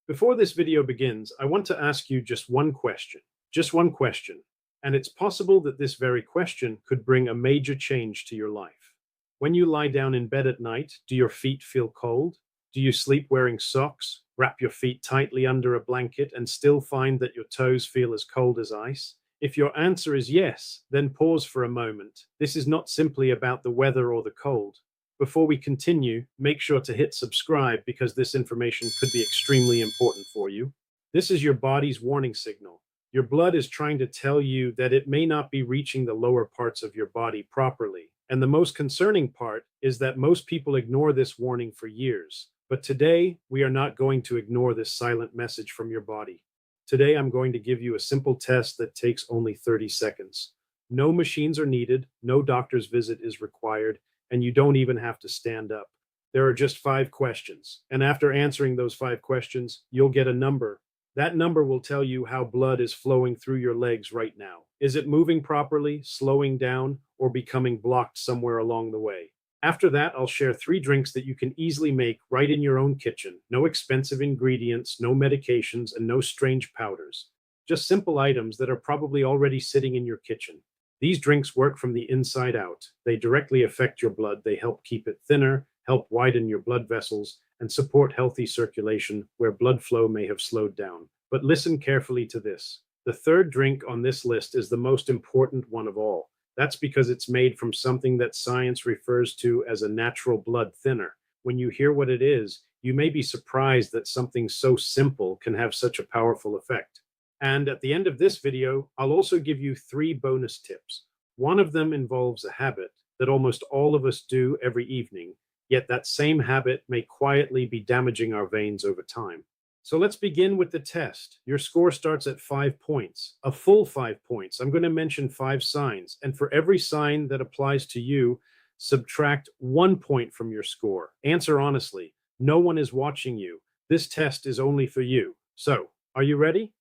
Before this video begins, I want to ask you just one question. Just one question. And it's possible that this very question could bring a major change to your life. When you lie down in bed at night, do your feet feel cold? Do you sleep wearing socks, wrap your feet tightly under a blanket, and still find that your toes feel as cold as ice? If your answer is yes, then pause for a moment. This is not simply about the weather or the cold. Before we continue, make sure to hit subscribe because this information could be extremely important for you. This is your body's warning signal. Your blood is trying to tell you that it may not be reaching the lower parts of your body properly. And the most concerning part is that most people ignore this warning for years. But today, we are not going to ignore this silent message from your body. Today, I'm going to give you a simple test that takes only 30 seconds. No machines are needed, no doctor's visit is required, and you don't even have to stand up. There are just 5 questions, and after answering those 5 questions, you'll get a number. That number will tell you how blood is flowing through your legs right now. Is it moving properly, slowing down, or becoming blocked somewhere along the way? After that, I'll share 3 drinks that you can easily make right in your own kitchen. No expensive ingredients, no medications, and no strange powders. Just simple items that are probably already sitting in your kitchen. These drinks work from the inside out. They directly affect your blood. They help keep it thinner, help widen your blood vessels, and support healthy circulation where blood flow may have slowed down. But listen carefully to this. The 3rd drink on this list is the most important one of all. That's because it's made from something that science refers to as a natural blood thinner. When you hear what it is, you may be surprised that something so simple can have such a powerful effect. And at the end of this video, I'll also give you 3 bonus tips. One of them involves a habit that almost all of us do every evening, yet that same habit may quietly be damaging our veins over time. So let's begin with the test. Your score starts at 5 points, a full 5 points. I'm going to mention 5 signs, and for every sign that applies to you, subtract 1 point from your score. Answer honestly. No one is watching you. This test is only for you. So, are you ready?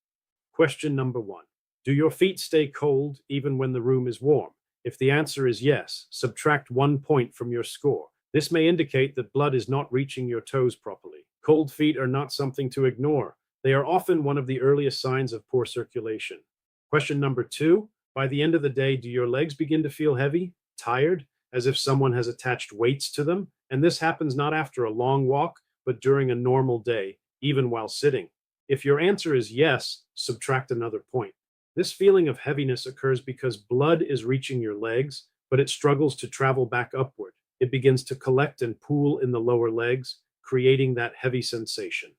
Question number 1. Do your feet stay cold even when the room is warm? If the answer is yes, subtract 1 point from your score. This may indicate that blood is not reaching your toes properly. Cold feet are not something to ignore. They are often one of the earliest signs of poor circulation. Question number 2. By the end of the day, do your legs begin to feel heavy, tired, as if someone has attached weights to them? And this happens not after a long walk, but during a normal day, even while sitting. If your answer is yes, subtract another point. This feeling of heaviness occurs because blood is reaching your legs, but it struggles to travel back upward. It begins to collect and pool in the lower legs, creating that heavy sensation.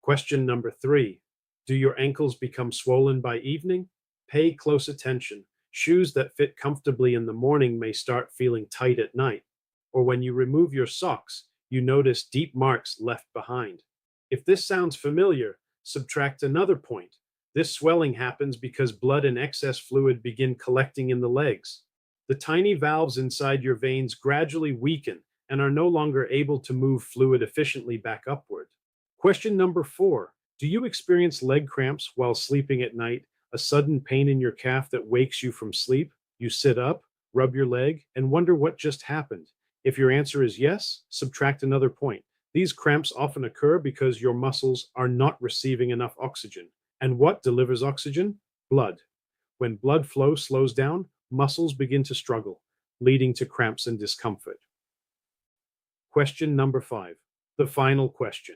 Question number 3. Do your ankles become swollen by evening? Pay close attention. Shoes that fit comfortably in the morning may start feeling tight at night. Or when you remove your socks, you notice deep marks left behind. If this sounds familiar, subtract another point. This swelling happens because blood and excess fluid begin collecting in the legs. The tiny valves inside your veins gradually weaken and are no longer able to move fluid efficiently back upward. Question number 4. Do you experience leg cramps while sleeping at night? A sudden pain in your calf that wakes you from sleep? You sit up, rub your leg, and wonder what just happened. If your answer is yes, subtract another point. These cramps often occur because your muscles are not receiving enough oxygen. And what delivers oxygen? Blood. When blood flow slows down, muscles begin to struggle, leading to cramps and discomfort. Question number 5, the final question.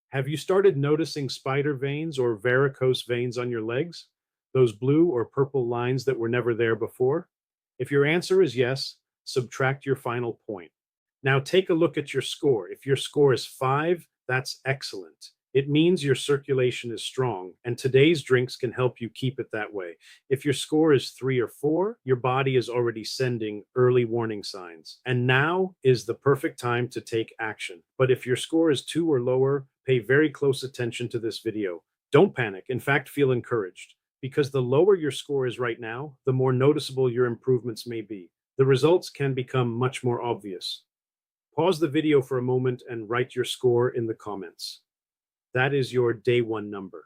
Have you started noticing spider veins or varicose veins on your legs? Those blue or purple lines that were never there before? If your answer is yes, subtract your final point. Now take a look at your score. If your score is 5, that's excellent. It means your circulation is strong, and today's drinks can help you keep it that way. If your score is 3 or 4, your body is already sending early warning signs. And now is the perfect time to take action. But if your score is 2 or lower, pay very close attention to this video. Don't panic. In fact, feel encouraged. Because the lower your score is right now, the more noticeable your improvements may be. The results can become much more obvious. Pause the video for a moment and write your score in the comments. That is your day 1 number.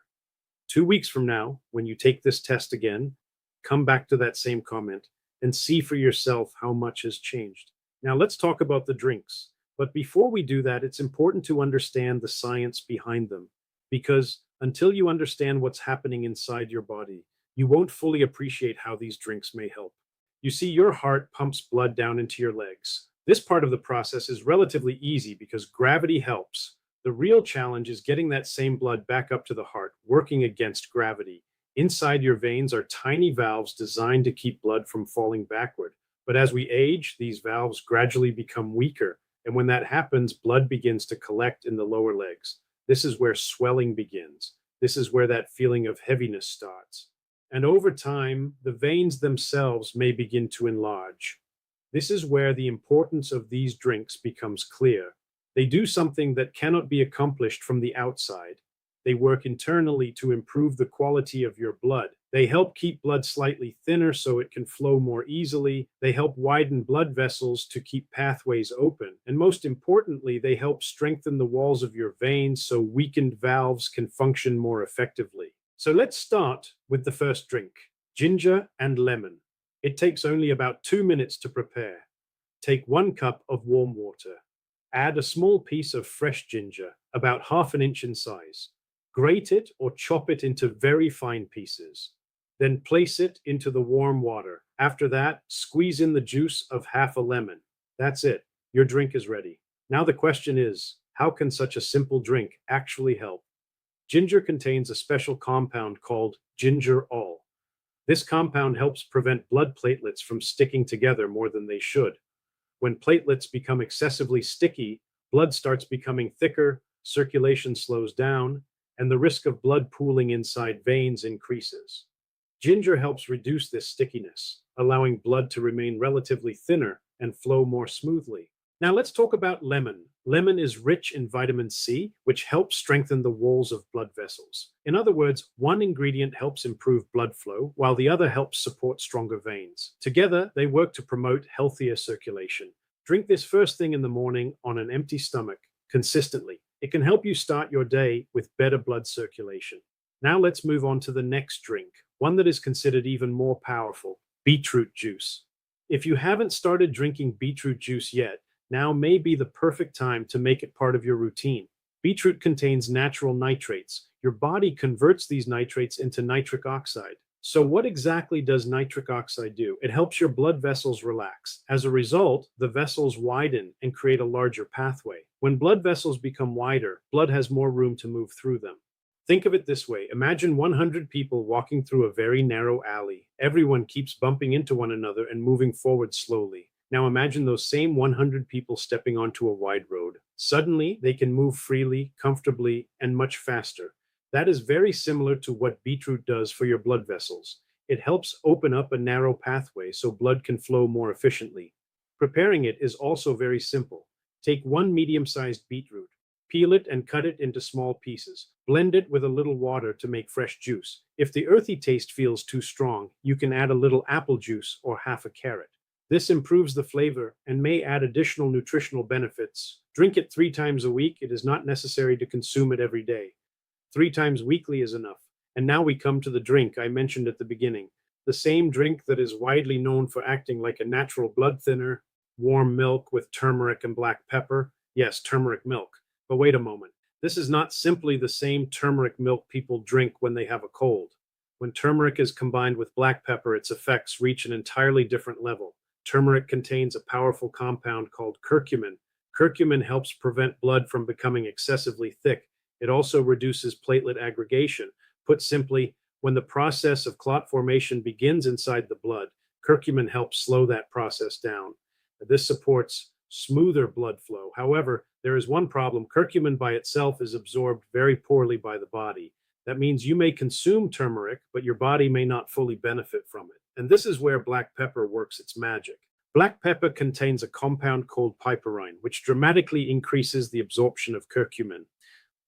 2 weeks from now, when you take this test again, come back to that same comment and see for yourself how much has changed. Now let's talk about the drinks. But before we do that, it's important to understand the science behind them, because until you understand what's happening inside your body, you won't fully appreciate how these drinks may help. You see, your heart pumps blood down into your legs. This part of the process is relatively easy because gravity helps. The real challenge is getting that same blood back up to the heart, working against gravity. Inside your veins are tiny valves designed to keep blood from falling backward. But as we age, these valves gradually become weaker. And when that happens, blood begins to collect in the lower legs. This is where swelling begins. This is where that feeling of heaviness starts. And over time, the veins themselves may begin to enlarge. This is where the importance of these drinks becomes clear. They do something that cannot be accomplished from the outside. They work internally to improve the quality of your blood. They help keep blood slightly thinner so it can flow more easily. They help widen blood vessels to keep pathways open. And most importantly, they help strengthen the walls of your veins so weakened valves can function more effectively. So let's start with the first drink, ginger and lemon. It takes only about 2 minutes to prepare. Take 1 cup of warm water. Add a small piece of fresh ginger, about ½ inch in size. Grate it or chop it into very fine pieces. Then place it into the warm water. After that, squeeze in the juice of half a lemon. That's it. Your drink is ready. Now the question is, how can such a simple drink actually help? Ginger contains a special compound called gingerol. This compound helps prevent blood platelets from sticking together more than they should. When platelets become excessively sticky, blood starts becoming thicker, circulation slows down, and the risk of blood pooling inside veins increases. Ginger helps reduce this stickiness, allowing blood to remain relatively thinner and flow more smoothly. Now let's talk about lemon. Lemon is rich in vitamin C, which helps strengthen the walls of blood vessels. In other words, one ingredient helps improve blood flow, while the other helps support stronger veins. Together, they work to promote healthier circulation. Drink this first thing in the morning on an empty stomach, consistently. It can help you start your day with better blood circulation. Now let's move on to the next drink, one that is considered even more powerful, beetroot juice. If you haven't started drinking beetroot juice yet, now may be the perfect time to make it part of your routine. Beetroot contains natural nitrates. Your body converts these nitrates into nitric oxide. So what exactly does nitric oxide do? It helps your blood vessels relax. As a result, the vessels widen and create a larger pathway. When blood vessels become wider, blood has more room to move through them. Think of it this way. Imagine 100 people walking through a very narrow alley. Everyone keeps bumping into one another and moving forward slowly. Now imagine those same 100 people stepping onto a wide road. Suddenly, they can move freely, comfortably, and much faster. That is very similar to what beetroot does for your blood vessels. It helps open up a narrow pathway so blood can flow more efficiently. Preparing it is also very simple. Take 1 medium-sized beetroot, peel it and cut it into small pieces. Blend it with a little water to make fresh juice. If the earthy taste feels too strong, you can add a little apple juice or half a carrot. This improves the flavor and may add additional nutritional benefits. Drink it 3 times a week. It is not necessary to consume it every day. 3 times weekly is enough. And now we come to the drink I mentioned at the beginning. The same drink that is widely known for acting like a natural blood thinner, warm milk with turmeric and black pepper. Yes, turmeric milk. But wait a moment. This is not simply the same turmeric milk people drink when they have a cold. When turmeric is combined with black pepper, its effects reach an entirely different level. Turmeric contains a powerful compound called curcumin. Curcumin helps prevent blood from becoming excessively thick. It also reduces platelet aggregation. Put simply, when the process of clot formation begins inside the blood, curcumin helps slow that process down. This supports smoother blood flow. However, there is one problem. Curcumin by itself is absorbed very poorly by the body. That means you may consume turmeric, but your body may not fully benefit from it. And this is where black pepper works its magic. Black pepper contains a compound called piperine, which dramatically increases the absorption of curcumin.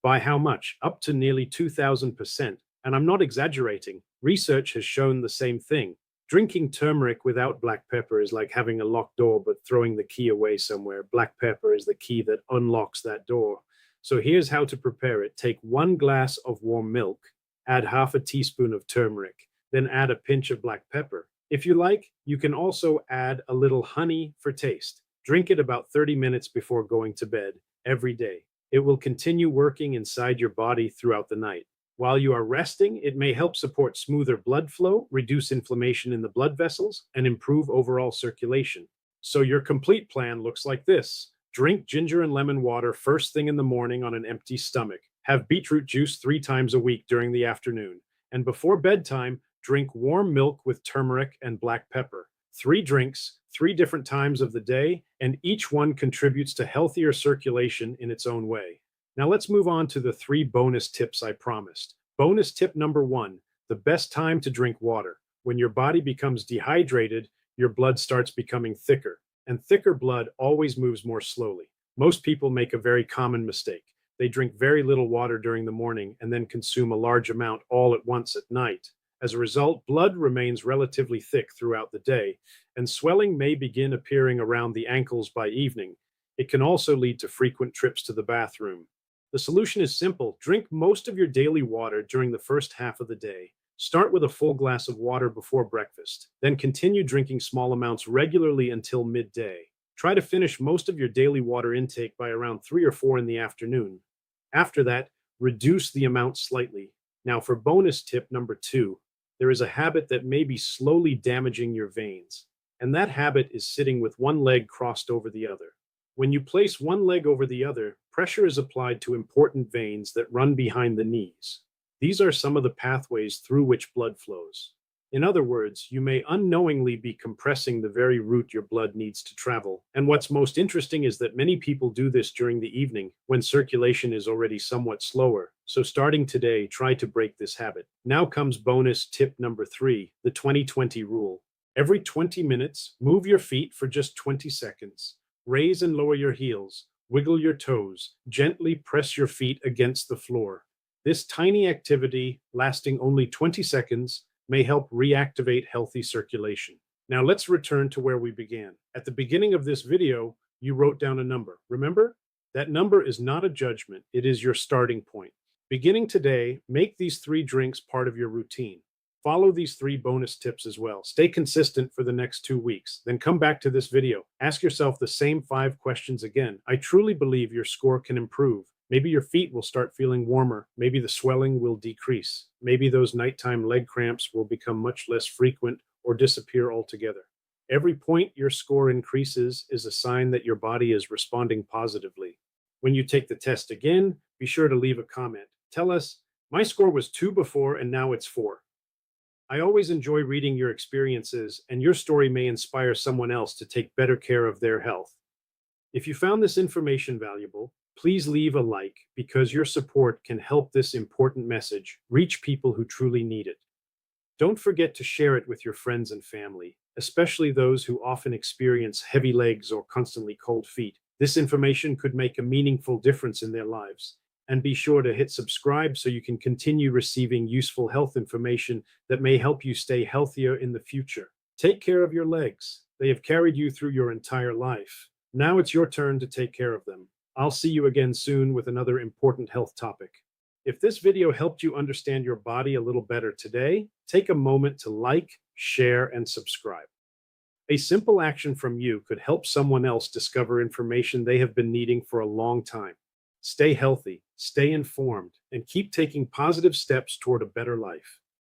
By how much? Up to nearly 2,000%. And I'm not exaggerating. Research has shown the same thing. Drinking turmeric without black pepper is like having a locked door but throwing the key away somewhere. Black pepper is the key that unlocks that door. So here's how to prepare it. Take 1 glass of warm milk, add half a teaspoon of turmeric, then add a pinch of black pepper. If you like, you can also add a little honey for taste. Drink it about 30 minutes before going to bed every day. It will continue working inside your body throughout the night. While you are resting, it may help support smoother blood flow, reduce inflammation in the blood vessels, and improve overall circulation. So your complete plan looks like this. Drink ginger and lemon water first thing in the morning on an empty stomach. Have beetroot juice 3 times a week during the afternoon. And before bedtime, drink warm milk with turmeric and black pepper. 3 drinks, 3 different times of the day, and each one contributes to healthier circulation in its own way. Now let's move on to the 3 bonus tips I promised. Bonus tip number 1, the best time to drink water. When your body becomes dehydrated, your blood starts becoming thicker, and thicker blood always moves more slowly. Most people make a very common mistake. They drink very little water during the morning and then consume a large amount all at once at night. As a result, blood remains relatively thick throughout the day, and swelling may begin appearing around the ankles by evening. It can also lead to frequent trips to the bathroom. The solution is simple. Drink most of your daily water during the first half of the day. Start with a full glass of water before breakfast, then continue drinking small amounts regularly until midday. Try to finish most of your daily water intake by around 3 or 4 in the afternoon. After that, reduce the amount slightly. Now for bonus tip number 2, there is a habit that may be slowly damaging your veins, and that habit is sitting with one leg crossed over the other. When you place one leg over the other, pressure is applied to important veins that run behind the knees. These are some of the pathways through which blood flows. In other words, you may unknowingly be compressing the very route your blood needs to travel. And what's most interesting is that many people do this during the evening when circulation is already somewhat slower. So starting today, try to break this habit. Now comes bonus tip number 3, the 20-20 rule. Every 20 minutes, move your feet for just 20 seconds. Raise and lower your heels. Wiggle your toes. Gently press your feet against the floor. This tiny activity, lasting only 20 seconds, may help reactivate healthy circulation. Now let's return to where we began. At the beginning of this video, you wrote down a number. Remember? That number is not a judgment, it is your starting point. Beginning today, make these 3 drinks part of your routine. Follow these 3 bonus tips as well. Stay consistent for the next 2 weeks. Then come back to this video. Ask yourself the same 5 questions again. I truly believe your score can improve. Maybe your feet will start feeling warmer. Maybe the swelling will decrease. Maybe those nighttime leg cramps will become much less frequent or disappear altogether. Every point your score increases is a sign that your body is responding positively. When you take the test again, be sure to leave a comment. Tell us, my score was 2 before and now it's 4. I always enjoy reading your experiences, and your story may inspire someone else to take better care of their health. If you found this information valuable, please leave a like, because your support can help this important message reach people who truly need it. Don't forget to share it with your friends and family, especially those who often experience heavy legs or constantly cold feet. This information could make a meaningful difference in their lives. And be sure to hit subscribe so you can continue receiving useful health information that may help you stay healthier in the future. Take care of your legs. They have carried you through your entire life. Now it's your turn to take care of them. I'll see you again soon with another important health topic. If this video helped you understand your body a little better today, take a moment to like, share, and subscribe. A simple action from you could help someone else discover information they have been needing for a long time. Stay healthy, stay informed, and keep taking positive steps toward a better life.